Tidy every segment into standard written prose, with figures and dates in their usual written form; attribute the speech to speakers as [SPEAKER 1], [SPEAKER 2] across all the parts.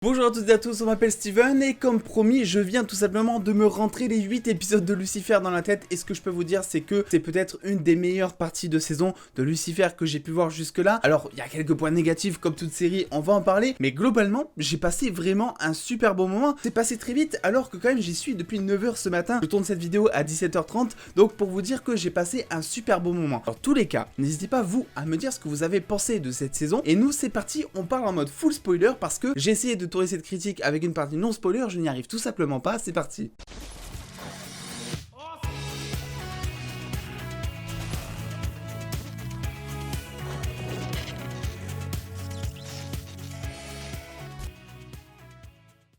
[SPEAKER 1] Bonjour à toutes et à tous, on m'appelle Steven et comme promis, je viens tout simplement de me rentrer les 8 épisodes de Lucifer dans la tête et ce que je peux vous dire c'est que c'est peut-être une des meilleures parties de saison de Lucifer que j'ai pu voir jusque là. Alors il y a quelques points négatifs comme toute série, on va en parler, mais globalement j'ai passé vraiment un super bon moment. C'est passé très vite alors que quand même j'y suis depuis 9 h ce matin. Je tourne cette vidéo à 17 h 30, donc pour vous dire que j'ai passé un super bon moment. Dans tous les cas, n'hésitez pas vous à me dire ce que vous avez pensé de cette saison et nous c'est parti, on parle en mode full spoiler parce que j'ai essayé de tourner cette critique avec une partie non spoiler, je n'y arrive tout simplement pas, c'est parti.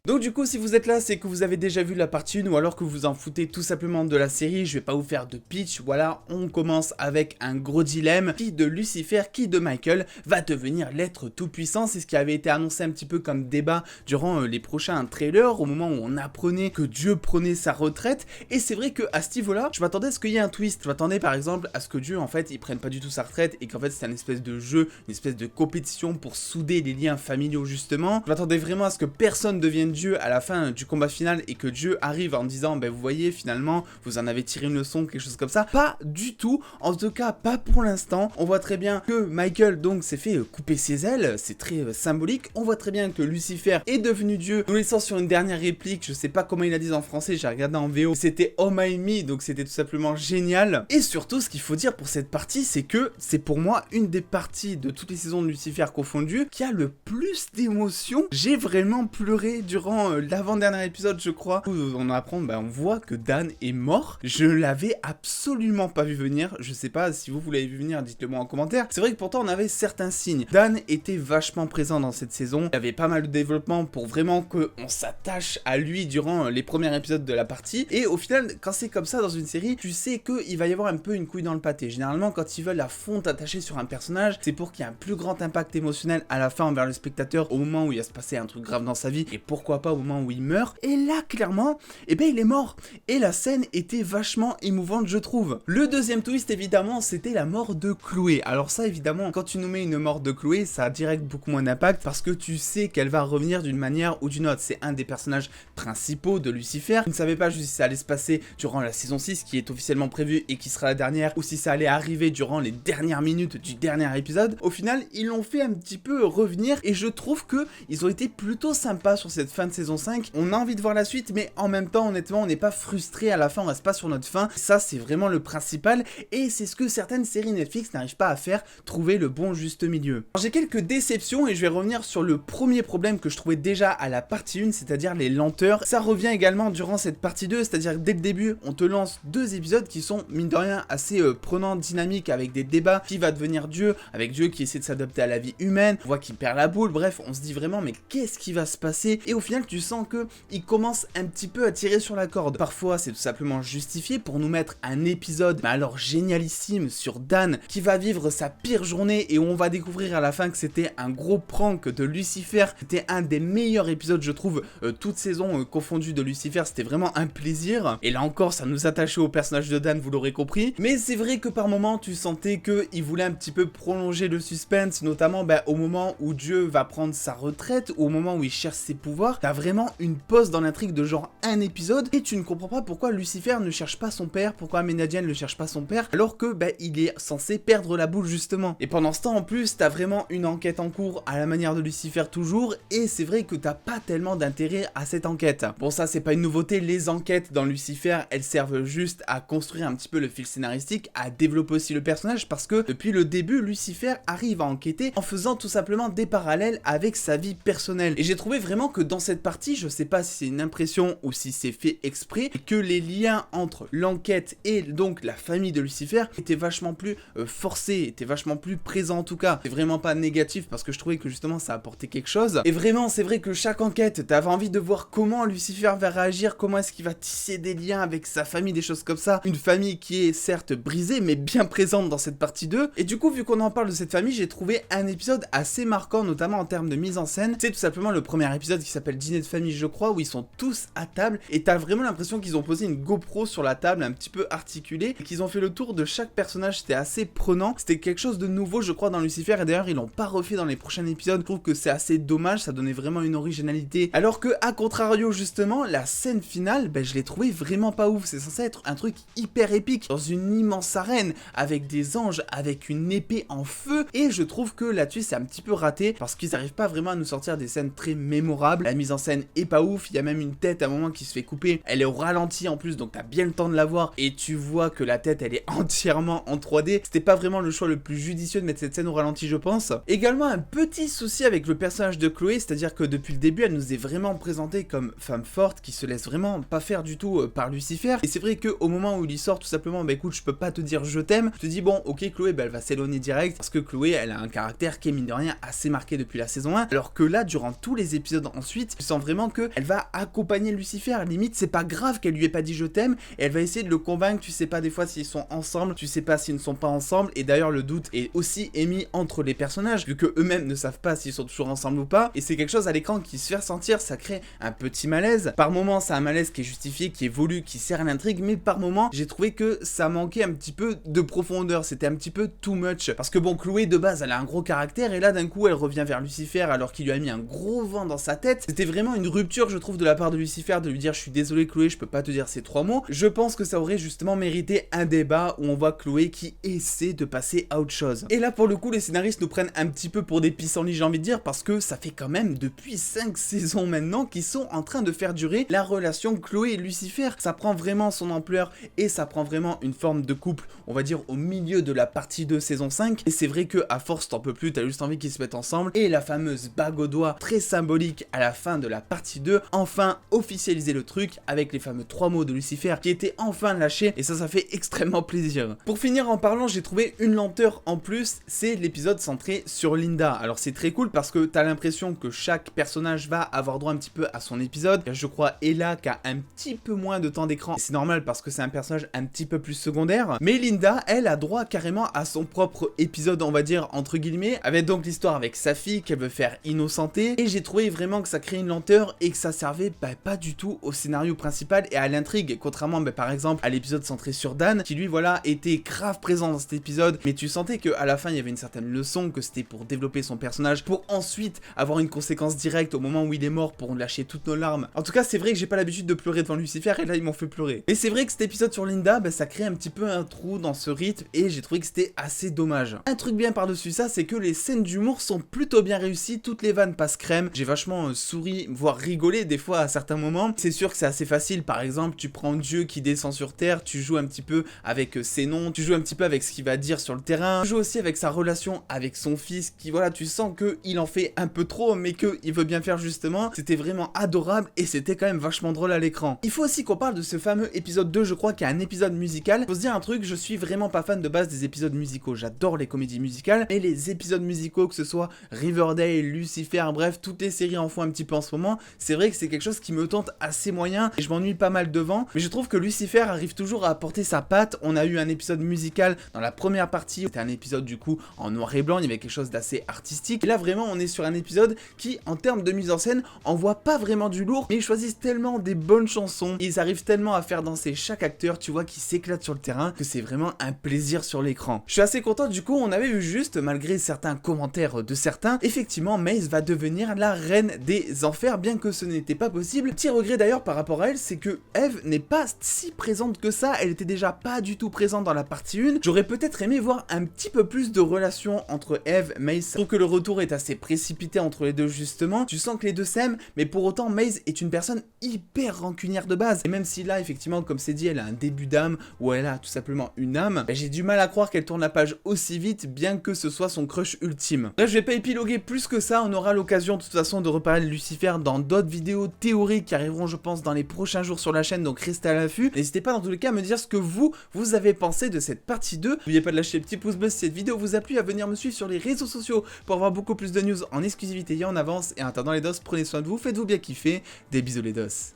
[SPEAKER 1] Donc du coup si vous êtes là c'est que vous avez déjà vu la partie 1 ou alors que vous en foutez tout simplement de la série, je vais pas vous faire de pitch, voilà, on commence avec un gros dilemme, qui de Lucifer, qui de Michael va devenir l'être tout puissant, c'est ce qui avait été annoncé un petit peu comme débat durant les prochains trailers, au moment où on apprenait que Dieu prenait sa retraite, et c'est vrai que à ce niveau-là, je m'attendais à ce qu'il y ait un twist, je m'attendais par exemple à ce que Dieu en fait il prenne pas du tout sa retraite et qu'en fait c'est un espèce de jeu, une espèce de compétition pour souder les liens familiaux justement, je m'attendais vraiment à ce que personne devienne Dieu à la fin du combat final et que Dieu arrive en disant ben vous voyez finalement vous en avez tiré une leçon, quelque chose comme ça. Pas du tout, en tout cas pas pour l'instant. On voit très bien que Michael donc s'est fait couper ses ailes, c'est très symbolique. On voit très bien que Lucifer est devenu Dieu, nous laissant sur une dernière réplique, je sais pas comment il a dit en français, j'ai regardé en VO, c'était Oh my me, donc c'était tout simplement génial. Et surtout ce qu'il faut dire pour cette partie c'est que c'est pour moi une des parties de toutes les saisons de Lucifer confondues qui a le plus d'émotions. J'ai vraiment pleuré durant l'avant-dernier épisode je crois, où on apprend, on voit que Dan est mort. Je l'avais absolument pas vu venir, je sais pas si vous l'avez vu venir, dites-le moi en commentaire. C'est vrai que pourtant on avait certains signes. Dan était vachement présent dans cette saison, il y avait pas mal de développement pour vraiment qu'on s'attache à lui durant les premiers épisodes de la partie, et au final quand c'est comme ça dans une série, tu sais qu'il va y avoir un peu une couille dans le pâté. Généralement quand ils veulent à fond t'attacher sur un personnage, c'est pour qu'il y ait un plus grand impact émotionnel à la fin envers le spectateur au moment où il va se passer un truc grave dans sa vie, et pourquoi pas au moment où il meurt. Et là clairement il est mort et la scène était vachement émouvante je trouve. Le deuxième twist évidemment c'était la mort de Chloé. Alors ça évidemment quand tu nous mets une mort de Chloé ça a direct beaucoup moins d'impact parce que tu sais qu'elle va revenir d'une manière ou d'une autre. C'est un des personnages principaux de Lucifer. Je ne savais pas juste si ça allait se passer durant la saison 6 qui est officiellement prévue et qui sera la dernière, ou si ça allait arriver durant les dernières minutes du dernier épisode. Au final ils l'ont fait un petit peu revenir et je trouve que ils ont été plutôt sympas sur cette fin de saison 5, on a envie de voir la suite mais en même temps honnêtement on n'est pas frustré à la fin, on reste pas sur notre fin, ça c'est vraiment le principal et c'est ce que certaines séries Netflix n'arrivent pas à faire, trouver le bon juste milieu. J'ai quelques déceptions et je vais revenir sur le premier problème que je trouvais déjà à la partie 1, c'est-à-dire les lenteurs. Ça revient également durant cette partie 2, c'est-à-dire dès le début on te lance deux épisodes qui sont mine de rien assez prenants, dynamiques, avec des débats, qui va devenir Dieu, avec Dieu qui essaie de s'adapter à la vie humaine, on voit qu'il perd la boule, bref on se dit vraiment mais qu'est-ce qui va se passer, et au final tu sens que il commence un petit peu à tirer sur la corde. Parfois c'est tout simplement justifié pour nous mettre un épisode mais alors génialissime sur Dan qui va vivre sa pire journée et où on va découvrir à la fin que c'était un gros prank de Lucifer. C'était un des meilleurs épisodes je trouve, toute saison confondue de Lucifer, c'était vraiment un plaisir. Et là encore ça nous attachait au personnage de Dan, vous l'aurez compris, mais c'est vrai que par moments tu sentais qu'il voulait un petit peu prolonger le suspense, notamment au moment où Dieu va prendre sa retraite, ou au moment où il cherche ses pouvoirs, t'as vraiment une pause dans l'intrigue de genre un épisode et tu ne comprends pas pourquoi Lucifer ne cherche pas son père, pourquoi Amenadiel ne cherche pas son père alors que il est censé perdre la boule justement. Et pendant ce temps en plus t'as vraiment une enquête en cours à la manière de Lucifer toujours, et c'est vrai que t'as pas tellement d'intérêt à cette enquête. Bon ça c'est pas une nouveauté, les enquêtes dans Lucifer elles servent juste à construire un petit peu le fil scénaristique, à développer aussi le personnage, parce que depuis le début Lucifer arrive à enquêter en faisant tout simplement des parallèles avec sa vie personnelle. Et j'ai trouvé vraiment que dans cette partie, je sais pas si c'est une impression ou si c'est fait exprès, que les liens entre l'enquête et donc la famille de Lucifer étaient vachement plus forcés, étaient vachement plus présents en tout cas. C'est vraiment pas négatif parce que je trouvais que justement ça apportait quelque chose. Et vraiment c'est vrai que chaque enquête, t'avais envie de voir comment Lucifer va réagir, comment est-ce qu'il va tisser des liens avec sa famille, des choses comme ça. Une famille qui est certes brisée mais bien présente dans cette partie 2. Et du coup vu qu'on en parle de cette famille, j'ai trouvé un épisode assez marquant notamment en termes de mise en scène. C'est tout simplement le premier épisode qui s'appelle dîner de famille je crois, où ils sont tous à table et t'as vraiment l'impression qu'ils ont posé une GoPro sur la table un petit peu articulée et qu'ils ont fait le tour de chaque personnage. C'était assez prenant, c'était quelque chose de nouveau je crois dans Lucifer et d'ailleurs ils l'ont pas refait dans les prochains épisodes. Je trouve que c'est assez dommage, ça donnait vraiment une originalité, alors que à contrario justement la scène finale, je l'ai trouvé vraiment pas ouf. C'est censé être un truc hyper épique dans une immense arène avec des anges, avec une épée en feu, et je trouve que là-dessus c'est un petit peu raté parce qu'ils arrivent pas vraiment à nous sortir des scènes très mémorables. La mise en scène est pas ouf, il y a même une tête à un moment qui se fait couper, elle est au ralenti en plus donc t'as bien le temps de la voir et tu vois que la tête elle est entièrement en 3D. C'était pas vraiment le choix le plus judicieux de mettre cette scène au ralenti je pense. Également un petit souci avec le personnage de Chloé, c'est-à-dire que depuis le début elle nous est vraiment présentée comme femme forte qui se laisse vraiment pas faire du tout par Lucifer, et c'est vrai qu'au moment où il y sort tout simplement écoute je peux pas te dire je t'aime, je te dis bon ok Chloé elle va s'éloigner direct parce que Chloé elle a un caractère qui est mine de rien assez marqué depuis la saison 1, alors que là durant tous les épisodes ensuite tu sens vraiment que elle va accompagner Lucifer, limite c'est pas grave qu'elle lui ait pas dit je t'aime et elle va essayer de le convaincre, tu sais pas des fois s'ils sont ensemble, tu sais pas s'ils ne sont pas ensemble, et d'ailleurs le doute est aussi émis entre les personnages vu que eux-mêmes ne savent pas s'ils sont toujours ensemble ou pas, et c'est quelque chose à l'écran qui se fait ressentir, ça crée un petit malaise. Par moments c'est un malaise qui est justifié, qui est voulu, qui sert à l'intrigue, mais par moments j'ai trouvé que ça manquait un petit peu de profondeur, c'était un petit peu too much, parce que bon Chloé de base elle a un gros caractère et là d'un coup elle revient vers Lucifer alors qu'il lui a mis un gros vent dans sa tête. C'était vraiment une rupture je trouve de la part de Lucifer de lui dire je suis désolé Chloé je peux pas te dire ces 3 mots. Je pense que ça aurait justement mérité un débat où on voit Chloé qui essaie de passer à autre chose. Et là pour le coup les scénaristes nous prennent un petit peu pour des pissenlits j'ai envie de dire, parce que ça fait quand même depuis 5 saisons maintenant qu'ils sont en train de faire durer la relation Chloé et Lucifer. Ça prend vraiment son ampleur et ça prend vraiment une forme de couple on va dire au milieu de la partie 2 saison 5, et c'est vrai que à force t'en peux plus, t'as juste envie qu'ils se mettent ensemble, et la fameuse bague au doigt très symbolique à la fin de la partie 2 enfin officialiser le truc avec les fameux 3 mots de Lucifer qui étaient enfin lâchés, et ça fait extrêmement plaisir. Pour finir en parlant, j'ai trouvé une lenteur en plus, c'est l'épisode centré sur Linda. Alors c'est très cool parce que t'as l'impression que chaque personnage va avoir droit un petit peu à son épisode. Je crois Ella qui a un petit peu moins de temps d'écran, c'est normal parce que c'est un personnage un petit peu plus secondaire, mais Linda elle a droit carrément à son propre épisode on va dire entre guillemets, avec donc l'histoire avec sa fille qu'elle veut faire innocenter, et j'ai trouvé vraiment que ça crée une lenteur et que ça servait pas du tout au scénario principal et à l'intrigue, contrairement par exemple à l'épisode centré sur Dan qui lui voilà était grave présent dans cet épisode, mais tu sentais qu'à la fin il y avait une certaine leçon, que c'était pour développer son personnage pour ensuite avoir une conséquence directe au moment où il est mort pour lâcher toutes nos larmes. En tout cas c'est vrai que j'ai pas l'habitude de pleurer devant Lucifer et là ils m'ont fait pleurer, mais c'est vrai que cet épisode sur Linda ça crée un petit peu un trou dans ce rythme et j'ai trouvé que c'était assez dommage. Un truc bien par dessus ça c'est que les scènes d'humour sont plutôt bien réussies, toutes les vannes passent crème, j'ai vachement souri voire rigolé des fois à certains moments. C'est sûr que c'est assez facile, par exemple tu prends Dieu qui descend sur terre, tu joues un petit peu avec ses noms, tu joues un petit peu avec ce qu'il va dire sur le terrain, tu joues aussi avec sa relation avec son fils qui voilà tu sens que il en fait un peu trop mais que il veut bien faire justement. C'était vraiment adorable et c'était quand même vachement drôle à l'écran. Il faut aussi qu'on parle de ce fameux épisode 2 je crois qui est un épisode musical. Faut se dire un truc, je suis vraiment pas fan de base des épisodes musicaux, j'adore les comédies musicales et les épisodes musicaux que ce soit Riverdale, Lucifer, bref toutes les séries en font un petit peu en ce moment. C'est vrai que c'est quelque chose qui me tente assez moyen et je m'ennuie pas mal devant, mais je trouve que Lucifer arrive toujours à apporter sa patte. On a eu un épisode musical dans la première partie, c'était un épisode du coup en noir et blanc, il y avait quelque chose d'assez artistique, et là vraiment on est sur un épisode qui en termes de mise en scène envoie pas vraiment du lourd, mais ils choisissent tellement des bonnes chansons, ils arrivent tellement à faire danser chaque acteur, tu vois, qui s'éclate sur le terrain, que c'est vraiment un plaisir sur l'écran. Je suis assez content du coup, on avait vu juste, malgré certains commentaires de certains, effectivement Maze va devenir la reine des enfers, bien que ce n'était pas possible. Petit regret d'ailleurs par rapport à elle, c'est que Eve n'est pas si présente que ça, elle était déjà pas du tout présente dans la partie 1. J'aurais peut-être aimé voir un petit peu plus de relation entre Eve, Maze. Je trouve que le retour est assez précipité entre les deux justement, tu sens que les deux s'aiment, mais pour autant Maze est une personne hyper rancunière de base, et même si là effectivement comme c'est dit elle a un début d'âme, ou elle a tout simplement une âme, j'ai du mal à croire qu'elle tourne la page aussi vite, bien que ce soit son crush ultime. Bref, je vais pas épiloguer plus que ça, on aura l'occasion de toute façon de reparler de Lucifer dans d'autres vidéos théoriques qui arriveront je pense dans les prochains jours sur la chaîne, donc restez à l'affût. N'hésitez pas dans tous les cas à me dire ce que vous avez pensé de cette partie 2. N'oubliez pas de lâcher le petit pouce bleu si cette vidéo vous a plu, à venir me suivre sur les réseaux sociaux pour avoir beaucoup plus de news en exclusivité et en avance. Et en attendant les dos, prenez soin de vous, faites-vous bien kiffer, des bisous les dos.